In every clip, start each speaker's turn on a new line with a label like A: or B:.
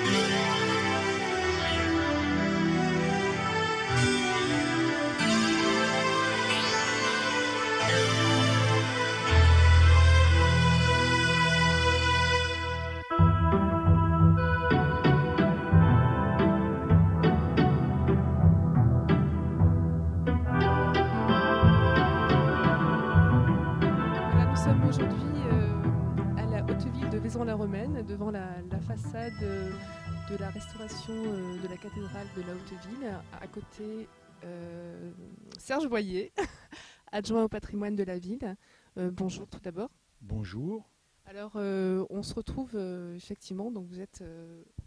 A: Nous sommes aujourd'hui à la Haute-Ville de Vaison-la-Romaine, devant la façade de la restauration de la cathédrale de la Haute-Ville. À côté, Serge Boyer, adjoint au patrimoine de la ville. Bonjour tout d'abord.
B: Bonjour.
A: Alors, on se retrouve effectivement, donc vous êtes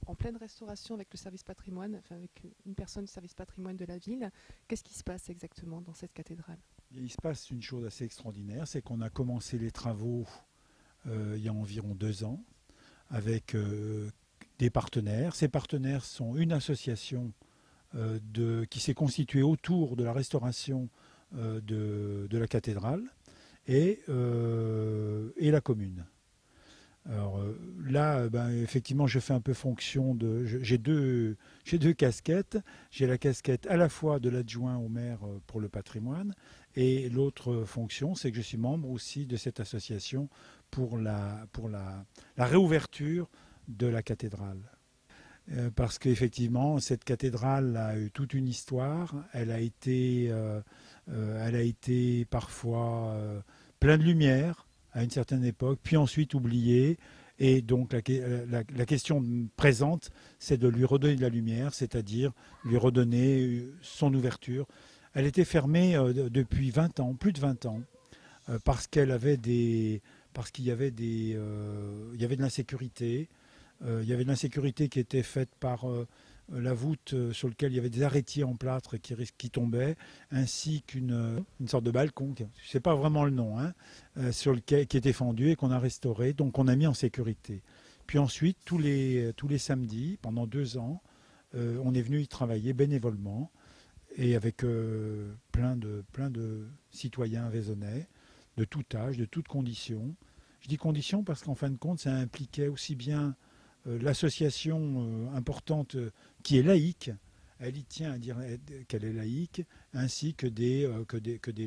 A: en pleine restauration avec le service patrimoine, enfin avec une personne du service patrimoine de la ville. Qu'est-ce qui se passe exactement dans cette cathédrale ?
B: Il se passe une chose assez extraordinaire, c'est qu'on a commencé les travaux il y a environ 2 ans avec des partenaires. Ces partenaires sont une association qui s'est constituée autour de la restauration de la cathédrale et la commune. Alors là, effectivement, je fais un peu fonction de... J'ai deux casquettes. J'ai la casquette à la fois de l'adjoint au maire pour le patrimoine et l'autre fonction, c'est que je suis membre aussi de cette association pour la réouverture de la cathédrale. Parce qu'effectivement, cette cathédrale a eu toute une histoire. Elle a été parfois pleine de lumière à une certaine époque, puis ensuite oubliée. Et donc la question présente, c'est de lui redonner de la lumière, c'est-à-dire lui redonner son ouverture. Elle était fermée depuis 20 ans, plus de 20 ans, parce qu'il y avait de l'insécurité. Il y avait de l'insécurité qui était faite par la voûte sur laquelle il y avait des arrêtiers en plâtre qui tombaient, ainsi qu'une sorte de balcon, je ne sais pas vraiment le nom, sur lequel, qui était fendu et qu'on a restauré, donc on a mis en sécurité. Puis ensuite, tous les samedis, pendant 2 ans, on est venu y travailler bénévolement et avec plein de citoyens vaisonnais, de tout âge, de toutes conditions. Je dis conditions parce qu'en fin de compte, ça impliquait aussi bien l'association importante qui est laïque, elle y tient à dire qu'elle est laïque, ainsi que des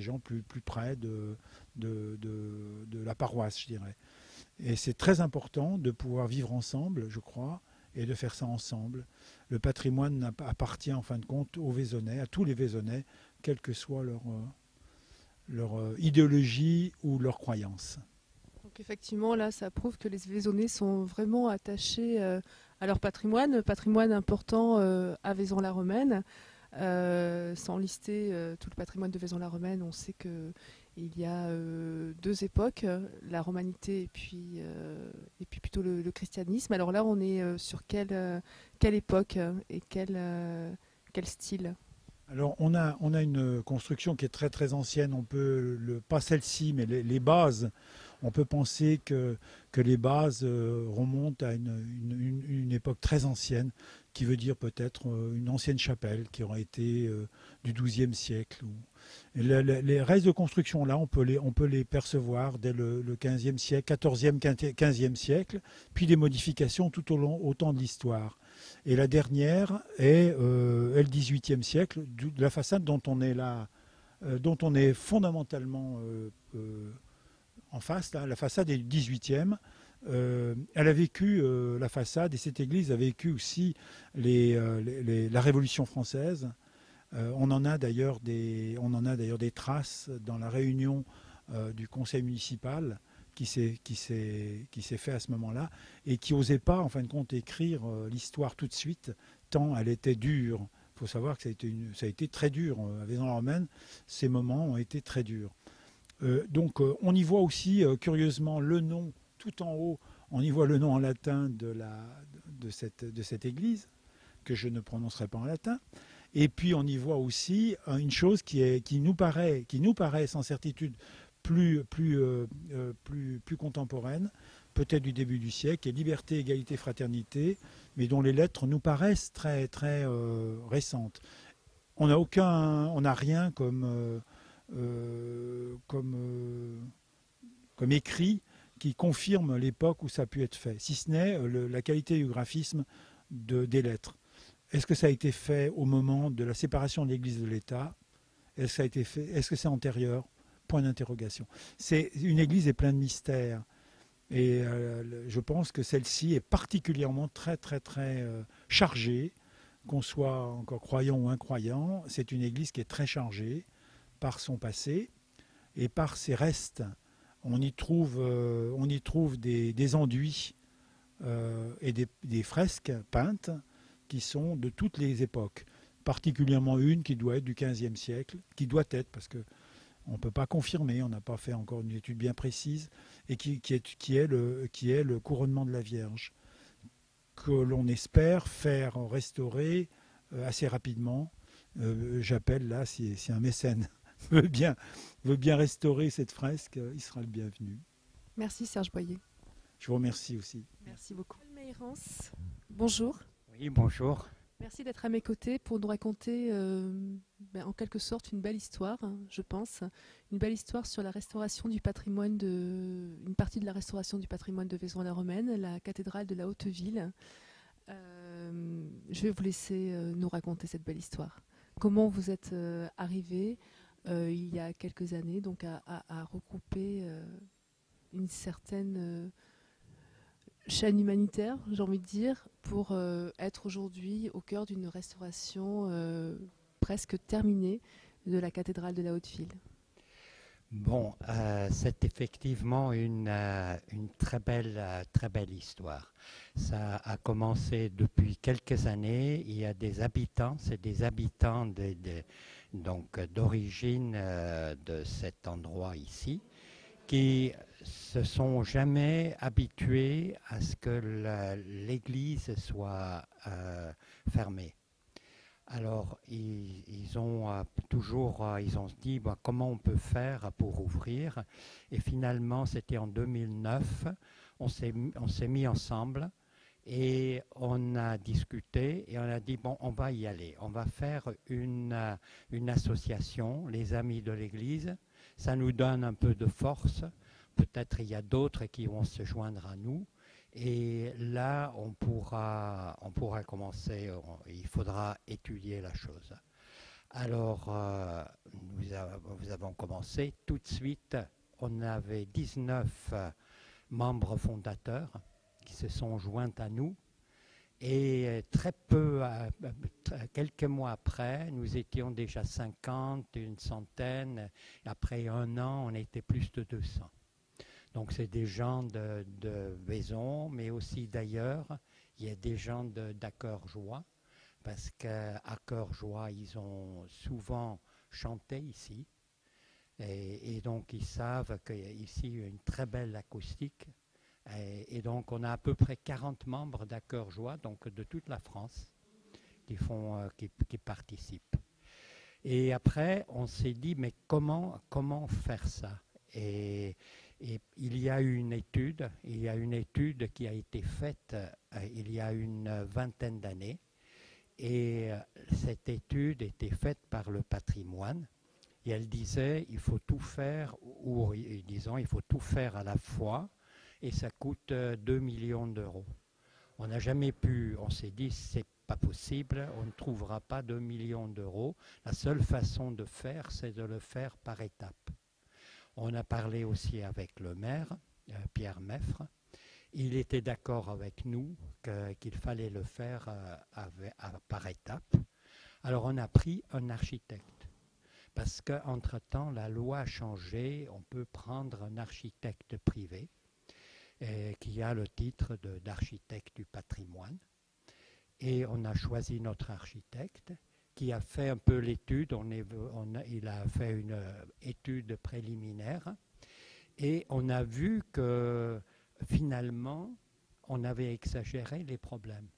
B: gens plus près de la paroisse, je dirais. Et c'est très important de pouvoir vivre ensemble, je crois, et de faire ça ensemble. Le patrimoine appartient en fin de compte aux Vaisonnais, à tous les Vaisonnais, quelle que soit leur idéologie ou leur croyance.
A: Donc effectivement, là, ça prouve que les Vaisonnais sont vraiment attachés à leur patrimoine important à Vaison-la-Romaine. Sans lister tout le patrimoine de Vaison-la-Romaine, on sait qu'il y a 2 époques, la romanité et puis plutôt le christianisme. Alors là, on est sur quelle époque et quel style ?
B: Alors on a une construction qui est très très ancienne, pas celle-ci, mais les bases. On peut penser que les bases remontent à une époque très ancienne, qui veut dire peut-être une ancienne chapelle qui aurait été du XIIe siècle. Les restes de construction, là, on peut les percevoir dès le XVe siècle, XIVe, XVe siècle, puis des modifications tout au temps de l'histoire. Et la dernière est le XVIIIe siècle, de la façade dont on est fondamentalement en face, là, la façade est du XVIIIe. Elle a vécu, la façade, et cette église a vécu aussi la Révolution française. On en a d'ailleurs des traces dans la réunion du conseil municipal qui s'est fait à ce moment-là et qui n'osait pas, en fin de compte, écrire l'histoire tout de suite, tant elle était dure. Il faut savoir que ça a été très dur. À Vaison-la-Romaine, ces moments ont été très durs. Donc on y voit aussi curieusement le nom tout en haut, on y voit le nom en latin de cette église, que je ne prononcerai pas en latin. Et puis on y voit aussi une chose qui nous paraît sans certitude plus contemporaine, peut-être du début du siècle, qui est liberté, égalité, fraternité, mais dont les lettres nous paraissent très, très récentes. On n'a rien comme écrit qui confirme l'époque où ça a pu être fait, si ce n'est la qualité du graphisme des lettres. Est-ce que ça a été fait au moment de la séparation de l'Église de l'État? Est-ce que c'est antérieur? Point d'interrogation. C'est une Église est pleine de mystères. Et je pense que celle-ci est particulièrement très chargée, qu'on soit encore croyant ou incroyant. C'est une Église qui est très chargée par son passé et par ses restes. On y trouve des enduits et des fresques peintes qui sont de toutes les époques, particulièrement une qui doit être du XVe siècle, qui doit être, parce que on ne peut pas confirmer, on n'a pas fait encore une étude bien précise, et qui est le couronnement de la Vierge, que l'on espère faire restaurer assez rapidement. J'appelle là, si un mécène veut bien restaurer cette fresque, il sera le bienvenu.
A: Merci Serge Boyer.
B: Je vous remercie aussi.
A: Merci beaucoup. Meyrens, bonjour.
C: Oui, bonjour.
A: Merci d'être à mes côtés pour nous raconter en quelque sorte une belle histoire, hein, je pense. Une belle histoire sur la restauration du patrimoine une partie de la restauration du patrimoine de Vaison-la-Romaine, la cathédrale de la Haute-Ville. Je vais vous laisser nous raconter cette belle histoire. Comment vous êtes arrivé il y a quelques années donc à regrouper une certaine chaîne humanitaire, j'ai envie de dire, pour être aujourd'hui au cœur d'une restauration presque terminée de la cathédrale de la Haute-Ville.
C: Bon, c'est effectivement une très belle histoire. Ça a commencé depuis quelques années. Il y a des habitants, c'est des habitants donc d'origine de cet endroit ici, qui se sont jamais habitués à ce que l'église soit fermée. Alors, ils ont ils ont dit comment on peut faire pour ouvrir. Et finalement, c'était en 2009, on s'est mis ensemble et on a discuté et on a dit, bon, on va y aller. On va faire une association, les Amis de l'Église. Ça nous donne un peu de force. Peut-être il y a d'autres qui vont se joindre à nous. Et là, on pourra commencer, il faudra étudier la chose. Alors, nous avons commencé tout de suite. On avait 19 membres fondateurs qui se sont joints à nous. Et très peu, quelques mois après, nous étions déjà 50, une centaine. Après un an, on était plus de 200. Donc c'est des gens de Vaison, mais aussi d'ailleurs. Il y a des gens d'Acqueurjoie, parce qu'à Acqueurjoie, ils ont souvent chanté ici. Et donc ils savent qu'ici, il y a une très belle acoustique. Et donc on a à peu près 40 membres d'Acqueurjoie, donc de toute la France, qui participent. Et après, on s'est dit, mais comment faire ça? Et il y a une étude qui a été faite il y a une vingtaine d'années. Et cette étude était faite par le patrimoine. Et elle disait, il faut tout faire, ou disons, il faut tout faire à la fois, et ça coûte 2 millions d'euros. On n'a jamais pu, on s'est dit, c'est pas possible, on ne trouvera pas 2 millions d'euros. La seule façon de faire, c'est de le faire par étapes. On a parlé aussi avec le maire, Pierre Meffre. Il était d'accord avec nous qu'il fallait le faire par étapes. Alors on a pris un architecte. Parce qu'entre-temps, la loi a changé. On peut prendre un architecte privé qui a le titre d'architecte du patrimoine. Et on a choisi notre architecte qui a fait un peu l'étude. Il a fait une étude préliminaire. Et on a vu que finalement, on avait exagéré les problèmes.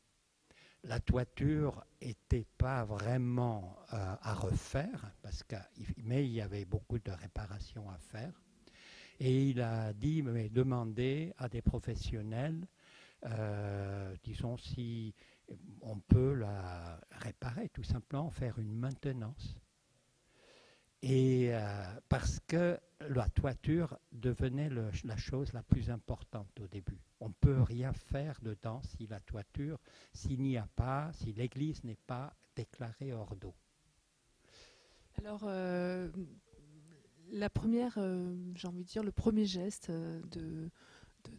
C: La toiture n'était pas vraiment à refaire, mais il y avait beaucoup de réparations à faire. Et il a dit, mais demandez à des professionnels, disons, si on peut la réparer, tout simplement, faire une maintenance. Et parce que la toiture devenait la chose la plus importante au début. On ne peut rien faire dedans si la toiture, s'il n'y a pas, si l'église n'est pas déclarée hors d'eau.
A: Alors, la première, j'ai envie de dire, le premier geste de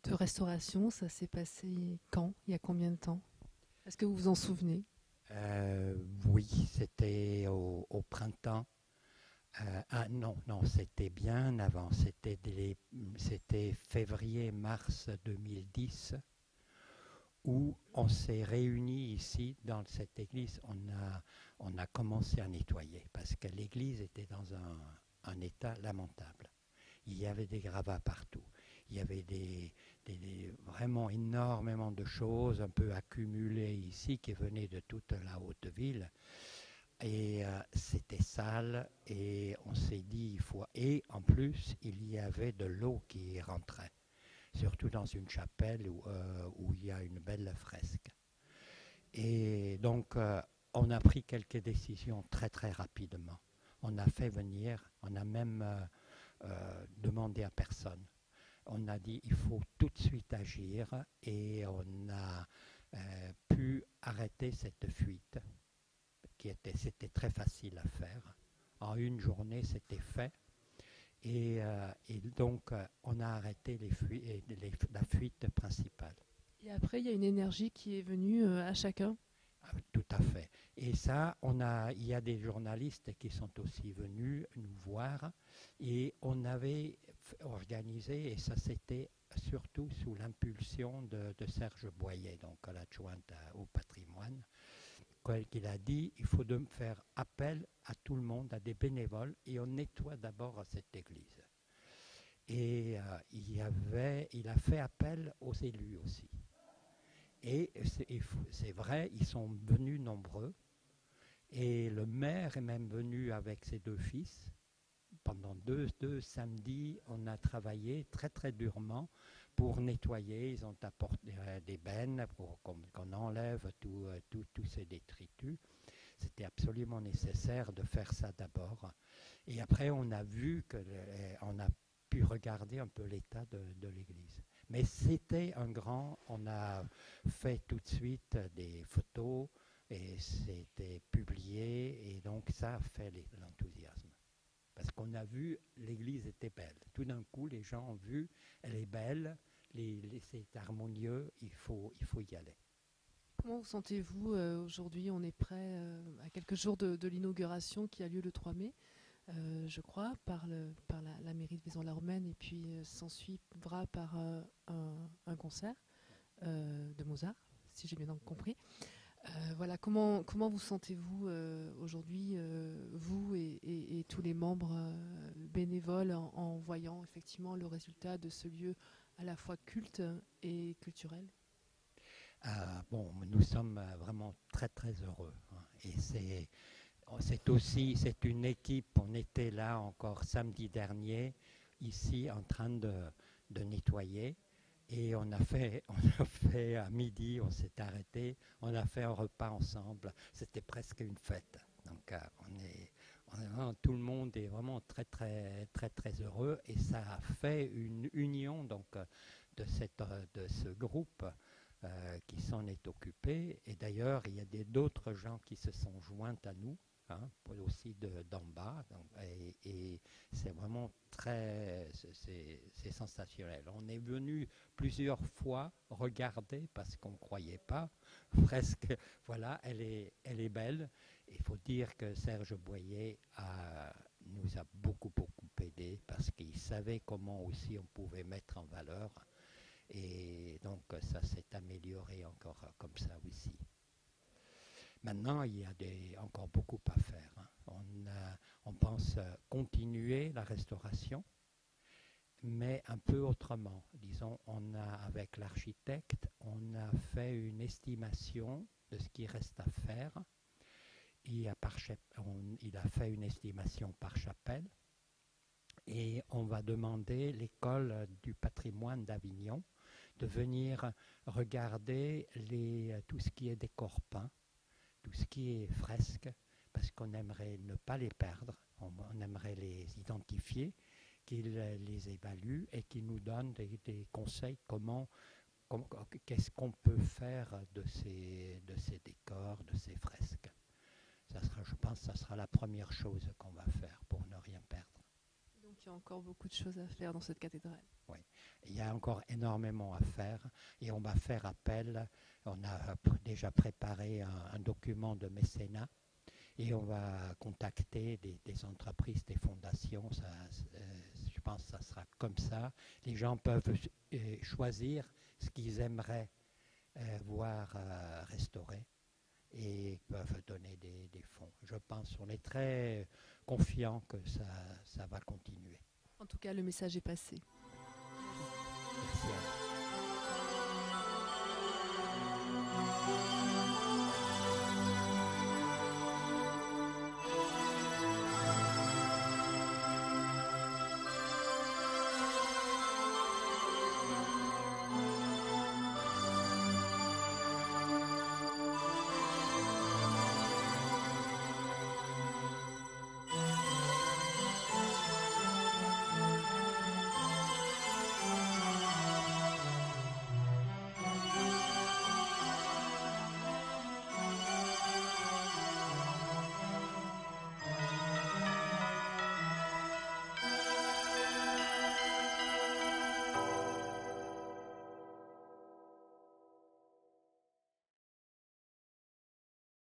A: restauration, ça s'est passé quand? Il y a combien de temps? Est-ce que vous vous en souvenez?
C: Oui, c'était au printemps. Non, c'était bien avant. C'était février-mars 2010 où on s'est réunis ici dans cette église. On a commencé à nettoyer parce que l'église était dans un état lamentable. Il y avait des gravats partout. Il y avait vraiment énormément de choses un peu accumulées ici qui venaient de toute la haute ville. Et c'était sale et on s'est dit, Et en plus, il y avait de l'eau qui rentrait, surtout dans une chapelle où il y a une belle fresque. Et donc, on a pris quelques décisions très très rapidement. On a fait venir, on a même demandé à personne. On a dit, il faut tout de suite agir et on a pu arrêter cette fuite. C'était très facile à faire. En une journée, c'était fait. Et donc, on a arrêté la fuite principale.
A: Et après, il y a une énergie qui est venue à chacun.
C: Tout à fait. Et ça, il y a des journalistes qui sont aussi venus nous voir. Et on avait organisé, et ça c'était surtout sous l'impulsion de Serge Boyer, donc à l'adjointe au patrimoine, qu'il a dit, il faut faire appel à tout le monde, à des bénévoles, et on nettoie d'abord cette église. Et il a fait appel aux élus aussi. Et c'est vrai, ils sont venus nombreux, et le maire est même venu avec ses deux fils. Pendant deux samedis, on a travaillé très très durement pour nettoyer. Ils ont apporté des bennes pour qu'on enlève tous ces détritus. C'était absolument nécessaire de faire ça d'abord. Et après, on a vu on a pu regarder un peu l'état de l'église. Mais c'était on a fait tout de suite des photos et c'était publié. Et donc, ça a fait l'enthousiasme. Parce qu'on a vu, l'église était belle. Tout d'un coup, les gens ont vu, elle est belle, c'est harmonieux, il faut y aller.
A: Comment vous sentez-vous aujourd'hui? On est prêt à quelques jours de l'inauguration qui a lieu le 3 mai, je crois, par la mairie de Vaison-la-Romaine, et puis s'ensuivra par un concert de Mozart, si j'ai bien compris. Voilà, comment vous sentez-vous aujourd'hui, vous et tous les membres bénévoles, en voyant effectivement le résultat de ce lieu à la fois culte et culturel?
C: Bon, nous sommes vraiment très très heureux. Hein, et c'est une équipe, on était là encore samedi dernier, ici en train de nettoyer. Et on a fait à midi, on s'est arrêté, on a fait un repas ensemble. C'était presque une fête. Donc tout le monde est vraiment très très très très heureux et ça a fait une union donc de ce groupe qui s'en est occupé. Et d'ailleurs, il y a d'autres gens qui se sont joints à nous. Hein, aussi d'en bas, et c'est vraiment c'est sensationnel. On est venu plusieurs fois regarder parce qu'on ne croyait pas, presque, voilà, elle est belle. Il faut dire que Serge Boyer nous a beaucoup aidé parce qu'il savait comment aussi on pouvait mettre en valeur, et donc ça s'est amélioré encore comme ça aussi. Maintenant, il y a encore beaucoup à faire. Hein. On pense continuer la restauration, mais un peu autrement. Disons, avec l'architecte, on a fait une estimation de ce qui reste à faire. Il a fait une estimation par chapelle et on va demander l'école du patrimoine d'Avignon de venir regarder tout ce qui est décor peint, tout ce qui est fresque, parce qu'on aimerait ne pas les perdre. on aimerait les identifier, qu'ils les évaluent et qu'ils nous donnent des conseils qu'est-ce qu'on peut faire de ces décors, de ces fresques. Je pense que ça sera la première chose qu'on va faire pour ne rien perdre.
A: Donc il y a encore beaucoup de choses à faire dans cette cathédrale.
C: Oui, il y a encore énormément à faire et on va faire appel. On a déjà préparé un document de mécénat et on va contacter des entreprises, des fondations. Je pense que ça sera comme ça. Les gens peuvent choisir ce qu'ils aimeraient voir restauré et peuvent donner des fonds. Je pense qu'on est très confiant que ça va continuer.
A: En tout cas, le message est passé.
C: Merci à vous.